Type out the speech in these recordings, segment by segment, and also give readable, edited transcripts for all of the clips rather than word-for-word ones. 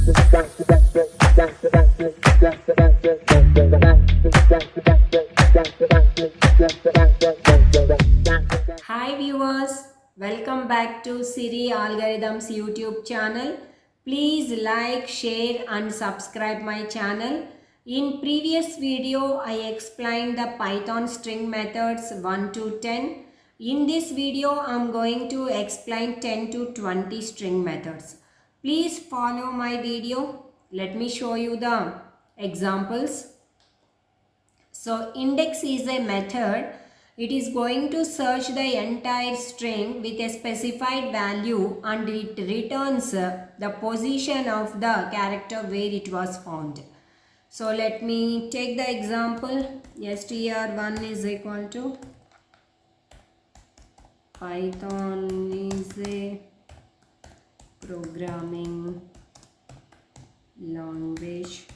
Hi viewers, welcome back to Siri Algorithms YouTube channel. Please like, share and subscribe my channel. In previous video, I explained the Python string methods 1 to 10. In this video, I am going to explain 10 to 20 string methods. Please follow my video. Let me show you the examples. So index is a method. It is going to search the entire string with a specified value and it returns the position of the character where it was found. So let me take the example. str1 is equal to Python is a programming language.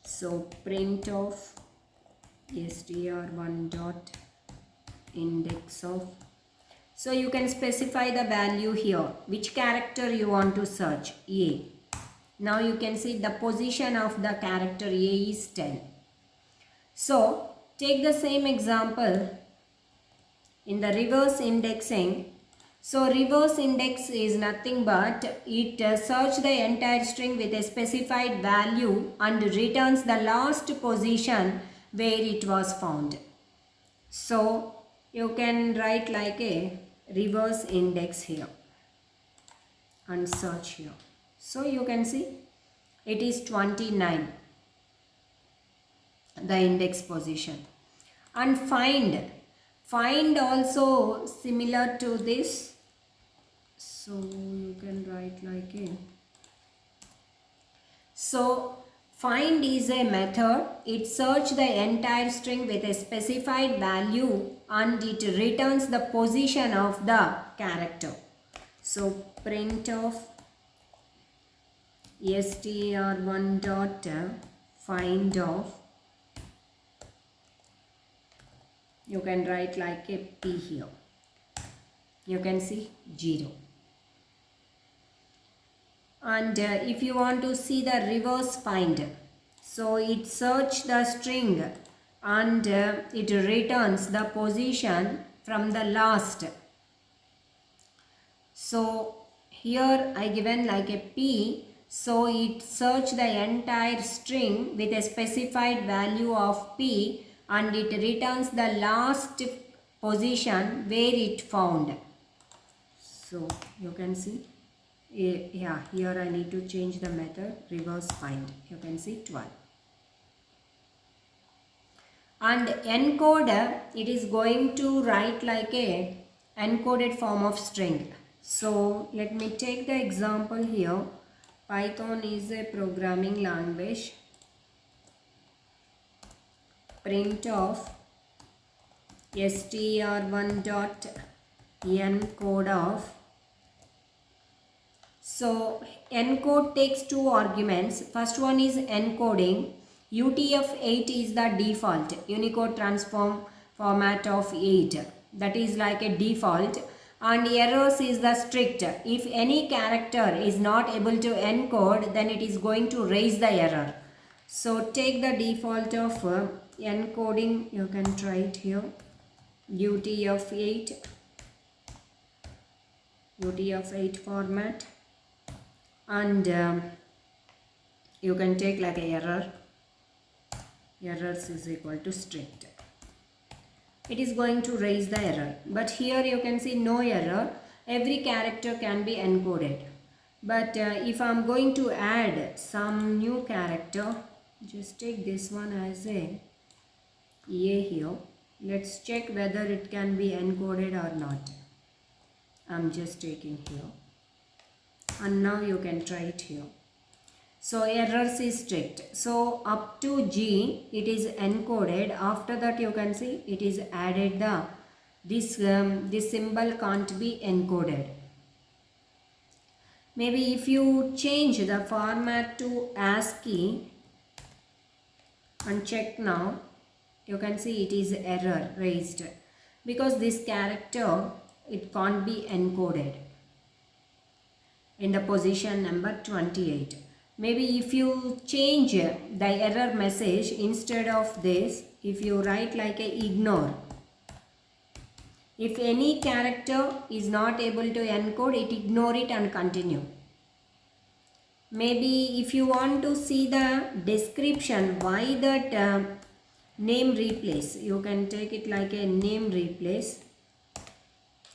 So print of str1 dot index of. So you can specify the value here, which character you want to search. A. Now you can see the position of the character A is 10. So take the same example in the reverse indexing. So reverse index is nothing but it searches the entire string with a specified value and returns the last position where it was found. So you can write like a reverse index here and search here. So you can see it is 29, the index position. And find also similar to this. So you can write like a. So find is a method. It searches the entire string with a specified value and it returns the position of the character. So print of str1 dot find of. You can write like a p here. You can see 0. And if you want to see the reverse find, so it searches the string and it returns the position from the last. So here I given like a p, so it searches the entire string with a specified value of p and it returns the last position where it found. So you can see. Yeah, here I need to change the method reverse find. You can see 12. And encoder, it is going to write like a encoded form of string. So let me take the example here. Python is a programming language. Print of str1 dot encode of. So encode takes two arguments. First one is encoding. UTF-8 is the default Unicode transform format of 8. That is like a default. And errors is the strict. If any character is not able to encode, then it is going to raise the error. So take the default of encoding. You can try it here. UTF-8 format. And you can take like a error. Errors is equal to strict. It is going to raise the error. But here you can see no error. Every character can be encoded. But if I am going to add some new character, just take this one as a here. Let's check whether it can be encoded or not. I am just taking here. And now you can try it here. So errors is strict. So up to G it is encoded. After that you can see it is added this symbol can't be encoded. Maybe if you change the format to ASCII and check now, you can see it is error raised because this character it can't be encoded. in the position number 28. Maybe if you change the error message, instead of this, if you write like a ignore. If any character is not able to encode, it ignore it and continue. Maybe if you want to see the description why that name replace, you can take it like a name replace.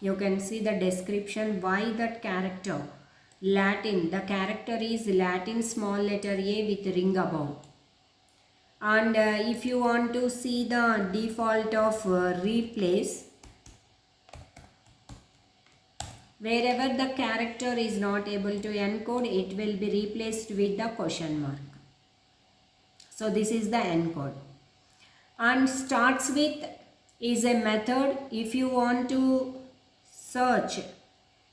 You can see the description why that character Latin, the character is Latin small letter a with ring above. And if you want to see the default of replace, wherever the character is not able to encode, it will be replaced with the question mark. So this is the encode. And starts with is a method. If you want to search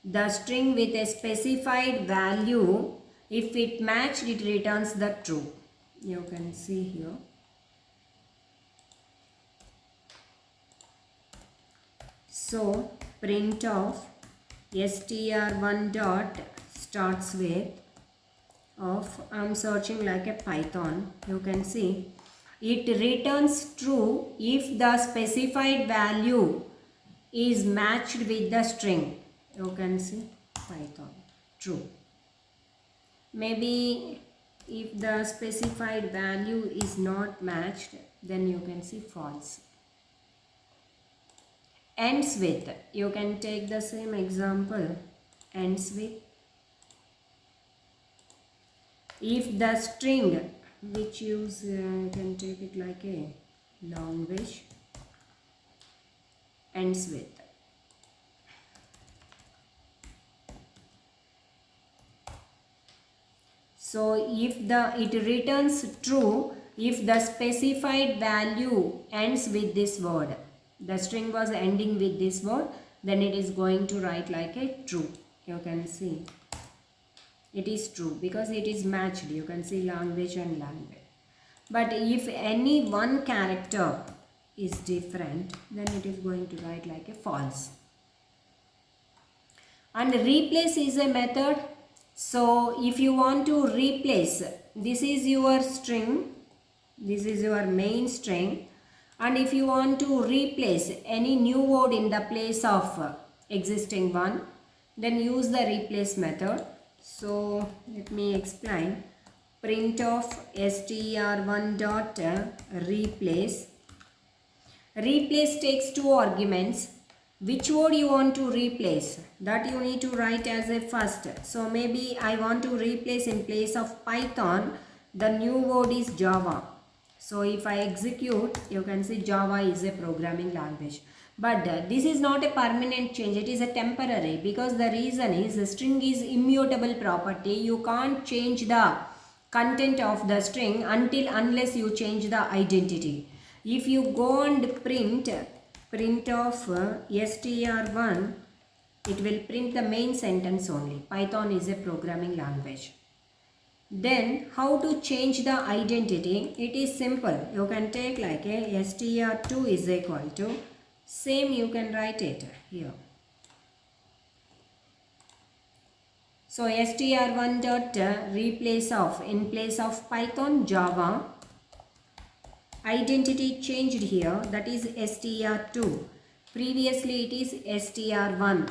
the string with a specified value, if it matched, it returns the true. You can see here. So print of str1 dot starts with of, I'm searching like a Python. You can see it returns true if the specified value is matched with the string. You can see Python true. Maybe if the specified value is not matched, then you can see false. Ends with, you can take the same example, ends with. If the string which use, you can take it like a language, ends with. So if it returns true if the specified value ends with this word. The string was ending with this word, then it is going to write like a true. You can see it is true because it is matched. You can see language and language. But if any one character is different, then it is going to write like a false. And replace is a method. So if you want to replace, this is your string, this is your main string, and if you want to replace any new word in the place of existing one, then use the replace method. So let me explain. Print of str1 dot replace. Replace takes two arguments. Which word you want to replace, that you need to write as a first. So maybe I want to replace, in place of Python, the new word is Java. So if I execute, you can see Java is a programming language. But this is not a permanent change, it is a temporary, because the reason is the string is immutable property. You can't change the content of the string unless you change the identity. If you go and print of str1, it will print the main sentence only. Python is a programming language. Then how to change the identity? It is simple. You can take like a str2 is equal to, same you can write it here. So str1 dot replace of, in place of Python, Java. Identity changed here, that is str2. Previously it is str1.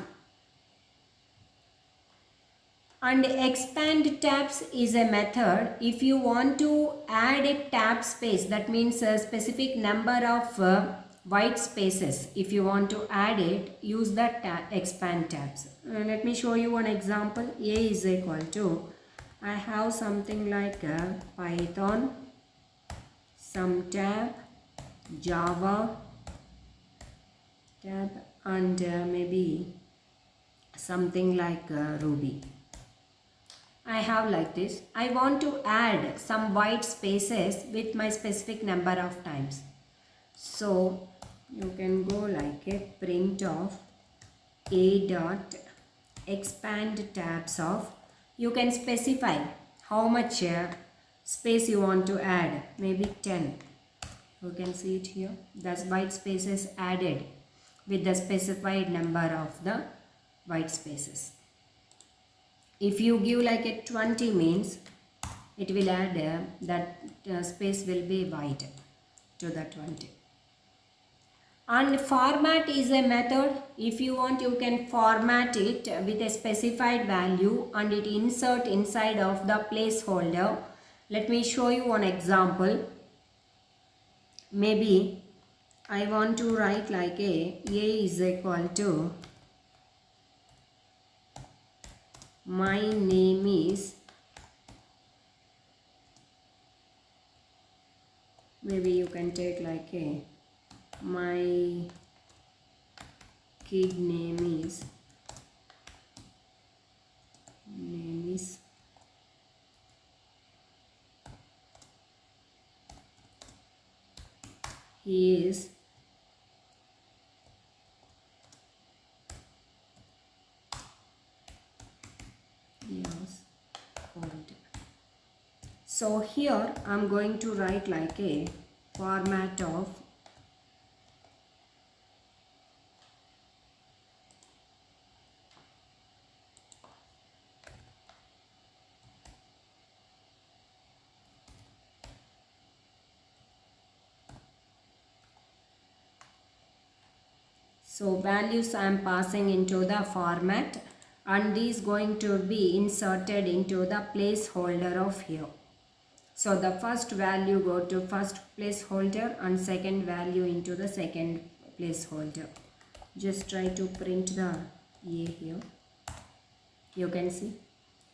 And expand tabs is a method. If you want to add a tab space, that means a specific number of white spaces. If you want to add it, use the expand tabs. Let me show you one example. A is equal to, I have something like Python, some tab, Java tab, and maybe something like Ruby. I have like this. I want to add some white spaces with my specific number of times. So you can go like a print of a dot expand tabs of, you can specify how much space you want to add, maybe 10. You can see it here. That's white spaces added with the specified number of the white spaces. If you give like a 20 means it will add that space will be white to the 20. And format is a method. If you want, you can format it with a specified value and it insert inside of the placeholder. Let me show you one example. Maybe I want to write like a is equal to my name is, maybe you can take like a my kid name is he is old. So here I'm going to write like a format of values I am passing into the format and is going to be inserted into the placeholder of here. So the first value go to first placeholder and second value into the second placeholder. Just try to print the A here. You can see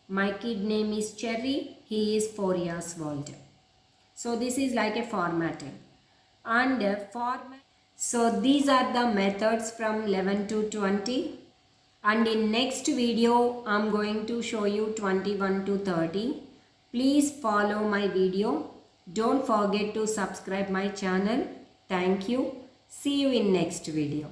my kid name is Cherry, he is 4 years old. So this is like a formatting and format. So these are the methods from 11 to 20, and in next video I'm going to show you 21 to 30. Please follow my video. Don't forget to subscribe my channel. Thank you. See you in next video.